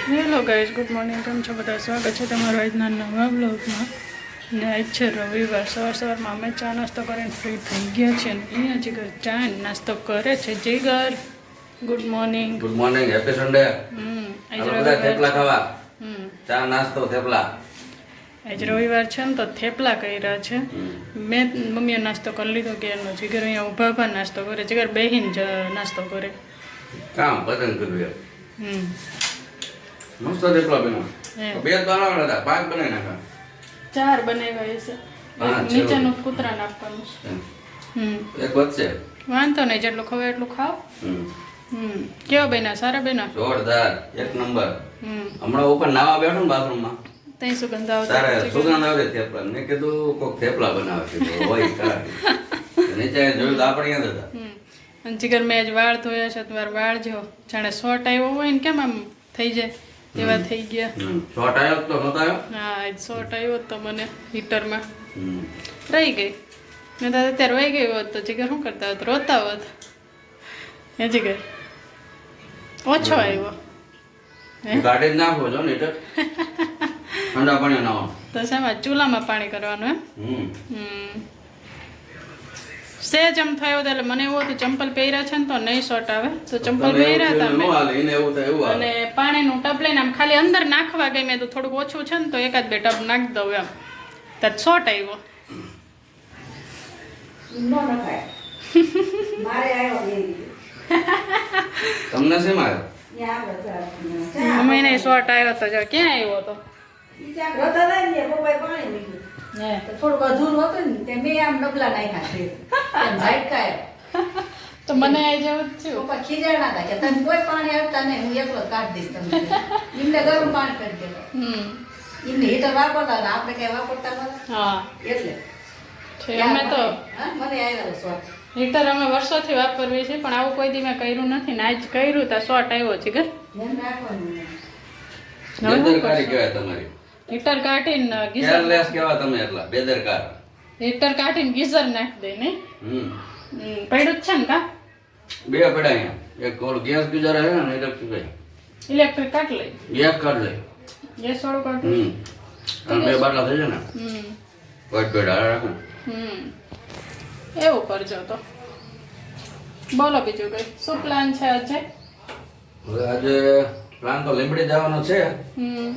Hello guys, good morning. કેમ છો બધા? સ્વાગત છે તમારું આજના નવા બ્લોગમાં. ને આજ છે રવિવાર. સવારમાં અમે ચા નાસ્તો કરીને ફ્રી થઈ ગયા છીએ. અને અહીંયા જીગર ચા નાસ્તો કરે છે. Jigar, good morning. Good morning, happy Sunday. આજ બધા રવિવાર થેપલા ખાવા. ચા છે. નાસ્તો થેપલા. આજ રવિવાર છે ને તો થેપલા કર્યા છે. મેં મમ્મીએ નાસ્તો કરી લીધો કે એનો. જીગર અહીંયા ઊભા નાસ્તો કરે. જીગર બેહીને જ નાસ્તો કરે. કામ પતંગ કર્યું. હમ મસ્ત થેપલા બન્યા. બે જ બનાવવાના હતા, 5 બનાવી નાખ્યા. 4 બનાવ્યા છે. નીચેનું કૂતરાને આપવાનું છે. એક વધશે. વાંધો નહીં, જેટલું ખવાય એટલું ખાવ. કેવા બન્યા? સારા બન્યા? જોરદાર, એક નંબર. હમણાં ઉપર નાવા બેઠો ને બાથરૂમમાં, તઈ સુગંધ તારે આવતી. સુગંધ આવે થેપલા. મેં કીધું કોક થેપલા બનાવે કીધું હોય કા. નીચે જોયું તો આપણે યાદ હતા. અને જીગર મેં આજ વાળ ધોયા છે. તમારા વાળ જો જાણે શોર્ટ આવ્યો હોય ને કેમ આમ થઈ જાય એવા થઈ ગયા. શોર્ટ આવ્યો તો નતો આવ્યો. હા, આજ શોર્ટ આવ્યો તો મને હીટરમાં રહી ગઈ. મેં તો અત્યારે વહી ગઈ હોત તો જીગર શું કરતા હોત? રોતા હોત. હે જીગર ઓછો આવ્યો. કાઢી જ નાખો છો ને એટલે ઠંડા પાણી નાવા. તો શામાં? ચૂલામાં પાણી કરવાનું એમ? સેજ આમ થયો એટલે મને એવું હતું ચંપલ પહેર્યા છે ને તો નહીં શોર્ટ આવે, તો ચંપલ પહેર્યા હતા મેં. અને પાણીનું ટબ લઈને આમ ખાલી અંદર નાખવા ગઈ મેં તો થોડુંક ઓછું છે ને તો એકાદ 2 ટબ નાખી દઉં એમ. ત્યાં શોર્ટ આવ્યો. તમને શેમ આવ્યો? મમ્મીને શોર્ટ આવ્યો તો જો ક્યાં આવ્યો તો? થોડુંક અધૂરું હતું ને તે મેં આમ ડબલા નાખ્યા. તો મને આ જેવું જ થયું. પપ્પા ખીજાણા હતા કે તને કોઈ પાણી આવતા નહીં, હું એકલો કાઢી દઈશ તમને. એમને ગરમ પાણી કરી દેવા. એમને હીટર વાપરતા હતા, આપણે કઈ વાપરતા નતા હા એટલે છે. અમે તો મને આવ્યો શોખ. હીટર અમે વર્ષોથી વાપરવી છે પણ આવું કોઈ દી મેં કર્યું નથી ને આજ કર્યું તો શોર્ટ આવ્યો છે. ઘર ધ્યાન રાખવાનું. બેદરકારી કહેવાય તમારી. હીટર કાઢીને ગીઝર કેરલેસ કહેવા તમે એટલા બેદરકાર. હીટર કાઢીને ગીઝર નાખી દે ને. પડ્યું જ છે ને કા? બે પડ્યા અહીંયા. એક ઓલો ગેસ ગીઝર હે ને ઇલેક્ટ્રિક. ઇલેક્ટ્રિક કાઢ લઈ. ગેસ કાઢ લે. ગેસ વાળું કાઢ લઈ. અને 2 બાટલા થઈ જાય ને. પેટ હારે રાખો. એવું કરજો તો. બોલો બીજું કઈ શું પ્લાન છે આજે? હવે આજે પ્લાન તો લીંબડી જવાનો છે.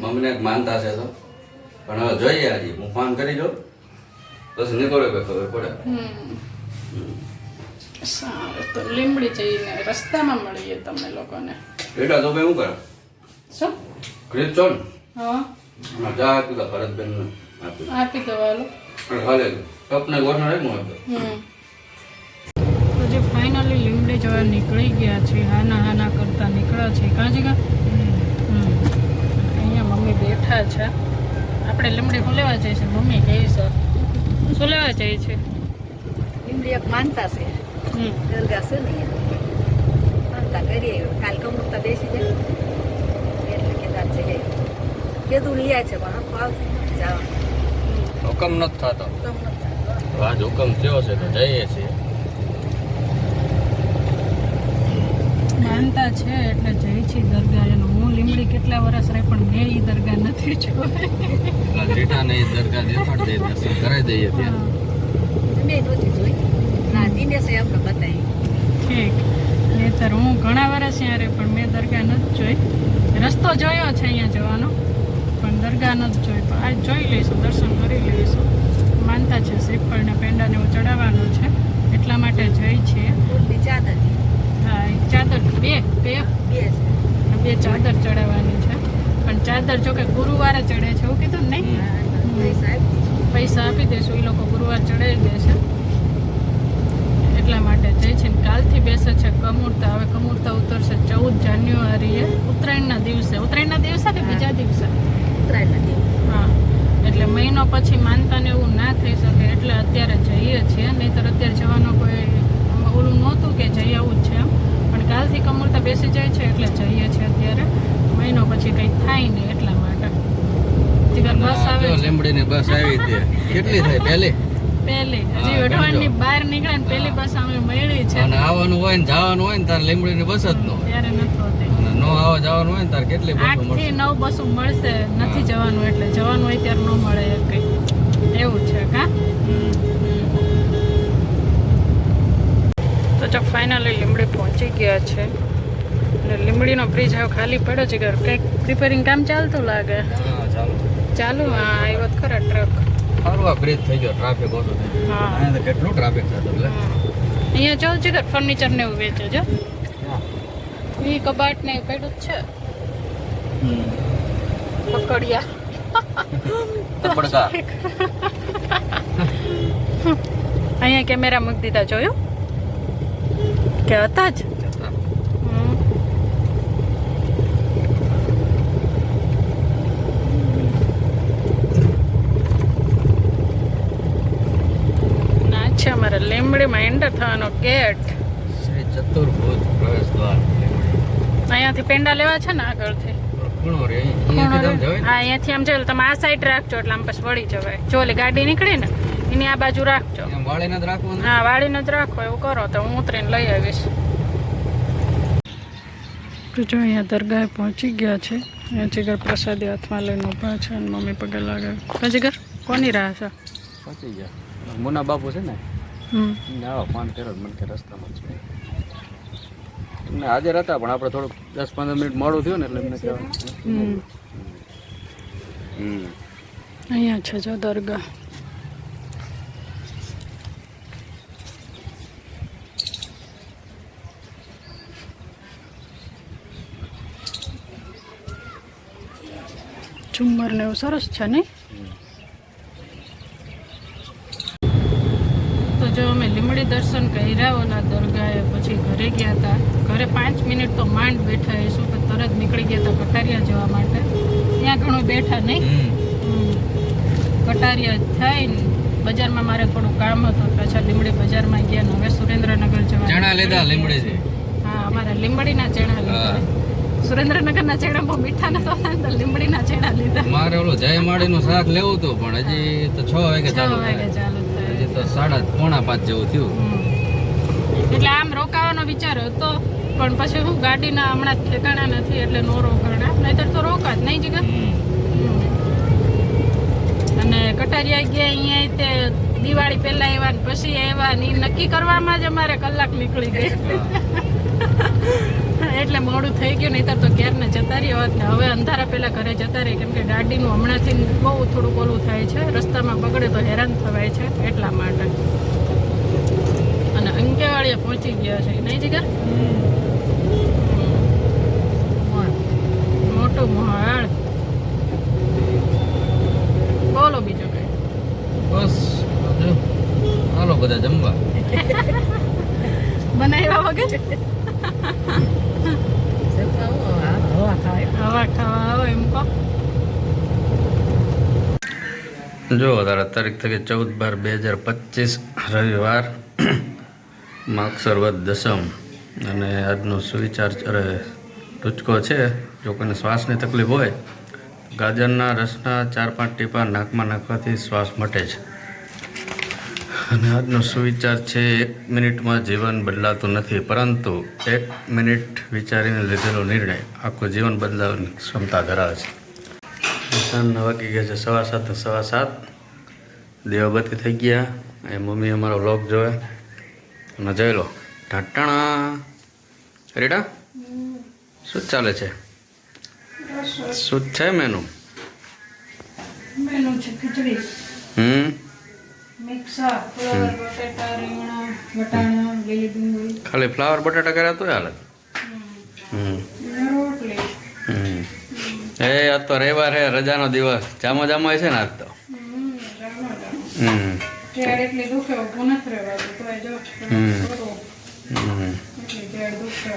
મમ્મીને એક માનતા છે તો પણ હવે જોઈએ. હજી હું ફોન કરી દઉં પછી નીકળ્યો કે ખબર પડે. સારું, તો લીંબડી જઈને રસ્તામાં મળીએ તમને લોકોને. બેટા તો ભાઈ શું કરે? શું ક્રિસ છો ને? હા, જા આપી દો ભરતબેન ને આપી આપી દો હાલો. હાલે કપને ગોઠણ રાખ્યું આપી દો. તો જે ફાઇનલી લીંબડી જવા નીકળી ગયા છે. હાના કરતા નીકળ્યા છે. કાં જગા અહીંયા મમ્મી બેઠા છે. આપણે લીંબડી શું લેવા જઈએ છીએ? મમ્મી કહે છે શું લેવા જઈએ છીએ? એમની એક માનતા છે. દરગાહ છે ને માનતા કરીએ. કાલ કમુકતા બેસી જાય એટલે કદાચ છે કીધું લઈ છે પણ આખો આવતી જવા હુકમ નથી થતો. હુકમ નથી. આજ હુકમ થયો છે તો જઈએ છીએ. માનતા છે એટલે જઈ છીએ દરગાહ. એનું હું લીંબડી કેટલા વર્ષ રહી પણ મેં એ દરગાહ નથી જોઈ. રીટાને દરગાહ દેખાડ દે, દર્શન કરાવી દઈએ ત્યાં. મેં નહોતી જોઈ. ના દિનેશે અમને બતાવી. ઠીક. નહીંતર હું ઘણા વર્ષ ત્યાં રહી પણ મેં દરગાહ નથી જોઈ. રસ્તો જોયો છે અહીંયા જવાનો પણ દરગાહ નથી જોઈ. પણ આજ જોઈ લઈશું, દર્શન કરી લઈશું. માનતા છે શ્રીફળ ને પેંડાને એવું ચડાવવાનું છે એટલા માટે જઈ છીએ. થોડી ચાદર હા, એક ચાદર બે છે. ચાદર ચડાવવાની છે. પણ ચાદર જો કે ગુરુવારે ચડે છે એવું કીધું ને? નહીં, પૈસા આપી દઈશું, એ લોકો ગુરુવાર ચડાવી દેશે. એટલા માટે જઈ છે. કાલથી બેસે છે કમૂરતા. હવે કમૂરતા ઉતરશે 14 જાન્યુઆરીએ ઉત્તરાયણના દિવસે. ઉત્તરાયણના દિવસે કે બીજા દિવસે? ઉત્તરાયણના દિવસે. હા, એટલે મહિનો પછી માનતાને એવું ના થઈ શકે એટલે અત્યારે જઈએ છીએ. નહીંતર અત્યારે જવાનો કોઈ ઓલું નહોતું કે જઈ આવું જ છે એમ. પણ કાલથી કમૂરતા બેસી જાય છે એટલે જઈએ છીએ અત્યારે. મહિનો પછી કંઈ થાય નહીં એટલા માટે. બસ આવે લીંબડીની બસ આવી હતી. કેટલી થઈ? પહેલી હજી વઢવાણની બહાર નીકળે ને પહેલી બસ અમે મળી છે. અને આવવાનું હોય ને જવાનું હોય ને તારે લીંબડીની બસ જ ન હોય. ત્યારે નથી હોતી. નો આવવા જવાનું હોય ને તાર કેટલી બસો 8 થી મળશે 9 બસો મળશે નથી જવાનું એટલે જવાનું હોય ત્યારે ન મળે કઈ એવું છે કા તો જો ફાઇનલી લીંબડી પહોંચી ગયા છે અને લીંબડીનો બ્રિજ હવે ખાલી પડ્યો છે ઘર કંઈક રિપેરિંગ કામ ચાલતું લાગે હા ચાલો ચાલુ હા આવ્યો જ ખરા ટ્રક સારું આ બ્રિજ થઈ ગયો ટ્રાફિક ઓછો થઈ ગયો હા અહીંયા તો કેટલું ટ્રાફિક થતું એટલે અહીંયા જો છે ફર્નિચર ને એવું વેચે છે એ કબાટ ને પડ્યું જ છે પકડિયા પડકા અહીંયા કેમેરા મૂકી દીધા જોયું કે હતા જ ના છે અમારે લીંબડીમાં એન્ટર થવાનો ગેટ શ્રી ચતુર્ભુજ પ્રવેશ દ્વાર અહીંયાથી પેંડા લેવા છે ને આગળથી ખૂણો રે અહીંયાથી તમે જવાય હા અહીંયાથી આમ ચાલો તમે આ સાઈડ રાખજો એટલે આમ પછી વળી જવાય જો ઓલી ગાડી નીકળી ને એની આ બાજુ રાખજો ને વાળીને જ રાખવાનું હા વાળીને જ રાખો એવું કરો તો હું ઉતરીને લઈ આવીશ તો જો અહીંયા દરગાહે પહોંચી ગયા છે અહીંયા જીગર પ્રસાદી હાથમાં લઈને ઊભા છે અને મમ્મી પગે લાગે જીગર કોની રાહ છે પહોંચી ગયા મુના બાપુ છે ને આવો ફોન કર્યો મને કે રસ્તામાં છે એમને હાજર હતા પણ આપણે થોડુંક 10-15 મિનિટ મોડું થયું ને એટલે એમને કહેવાનું અહીંયા છે જો દરગાહ ઝુમ્મર ને એવું સરસ છે નહીં તો જો અમે લીંબડી દર્શન કર્યા ઓલા દરગાહે પછી ઘરે ગયા હતા ઘરે 5 મિનિટ તો માંડ બેઠા હશું પણ તરત નીકળી ગયા હતા કટારિયા જવા માટે ત્યાં ઘણું બેઠા નહીં કટારિયા થઈને બજારમાં મારે થોડું કામ હતું પાછા લીંબડી બજારમાં ગયા ને હવે સુરેન્દ્રનગર જવા ચણા લીધા લીમડીથી હા અમારા લીંબડીના ચણા લીધા સુરેન્દ્રનગરના ચણા બહુ મીઠા નતો તો લીંબડીના ચણા લીધા મારે ઓલું જયમાળીનું શાક લેવું હતું પણ હજી તો 6 વાગે 6 ચાલુ વાગે ચાલુ થાય હજી તો 4:45 જેવું થયું એટલે આમ રોકાવાનો વિચાર હતો પણ પછી હું ગાડીના હમણાં ઠેકાણા નથી એટલે નો રોકાણા નહીતર તો રોકા જ નહીં જગા અને કટારિયા ગયા અહીંયા તે દિવાળી પહેલા આવ્યા ને પછી આવ્યા ને ઈ નક્કી કરવામાં જ અમારે કલાક નીકળી ગઈ એટલે મોડું થઈ ગયું નહીતર તો ક્યારને જતા રહ્યા હોત ને હવે અંધારા પહેલા ઘરે જતા રહી કેમ કે ગાડીનું હમણાંથી બહુ થોડુંક ઓલું થાય છે રસ્તામાં બગડે તો હેરાન થવાય છે એટલા માટે અને અંકેવાળીએ પહોંચી ગયા છે નહીં જીગર મોટું મહાળ બોલો બીજું કઈ બસ હાલો બધા જમવા બનાવ્યા વગર હવા ખાવા આવો એમ કહો જો તારીખ થઈ 14/12/2025 રવિવાર માગસર વદ દસમ અને આજનો સુવિચાર ટૂચકો છે જો કોઈને શ્વાસની તકલીફ હોય ગાજરના રસના 4-5 ટીપા નાકમાં નાખવાથી શ્વાસ મટે છે અને આજનો સુવિચાર છે 1 મિનિટમાં જીવન બદલાતું નથી પરંતુ 1 મિનિટ વિચારીને લીધેલો નિર્ણય આખું જીવન બદલાવવાની ક્ષમતા ધરાવે છે સાંજના વાગી ગયા છે 7:15 દેવાબતી થઈ ગયા એ મમ્મી અમારો વ્લોગ જોવે અને જોઈ લો ઢાંટાણા રેડા શું ચાલે છે શું છે મેનુ મેનુ છે ખીચડી મિક્સ ફ્લાવર બટાટા રીંગણા વટાણા લીલી ડુંગળી ખાલી ફ્લાવર બટાટા કર્યા તો હાલે રોટલી એ આજ તો રવિવાર હે રજાનો દિવસ જામો જામો છે ને આજ તો ટેડ એટલી દુખે ઊભું નથી રહેવાતું તો જો એટલી ટેડ દુખે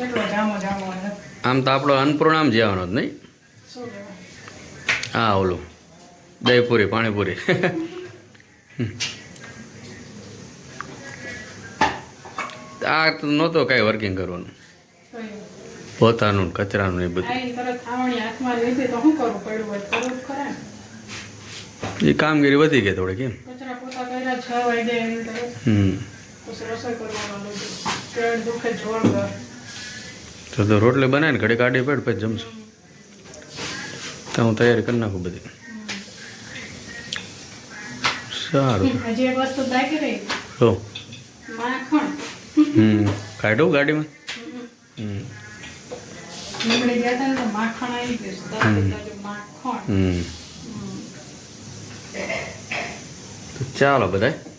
એટલો જામો જામો આમ તો આપણો અન્નપૂર્ણામ જવાનો જ નહીં શું કહેવાય હા ઓલું દહીંપુરી પાણીપુરી આ તો નહોતો કાંઈ વર્કિંગ કરવાનું પોતાનું કચરાનું એ બધું તરત ખાવણી હાથમાં લીધી તો શું કરવું પડ્યું હોય કરવું જ ખરા ને એ કામગીરી વધી ગઈ થોડી કેમ કચરા પોતા કર્યા 6 વાગે એમ તરત પછી રસોઈ કરવાનું લીધું પેટ દુખે જોરદાર. તો રોટલી બનાવીને ઘડી કાઢી પેટ પછી જમશું. તો હું તૈયારી કરી નાખું બધી. સારું. હજી એક વસ્તુ બાકી રહી. તો માખણ. કાઢું ગાડીમાં. નીકળી ગયા હતા ને તો માખણ આવી ગયું. માખણ. તો ચાલો બધાય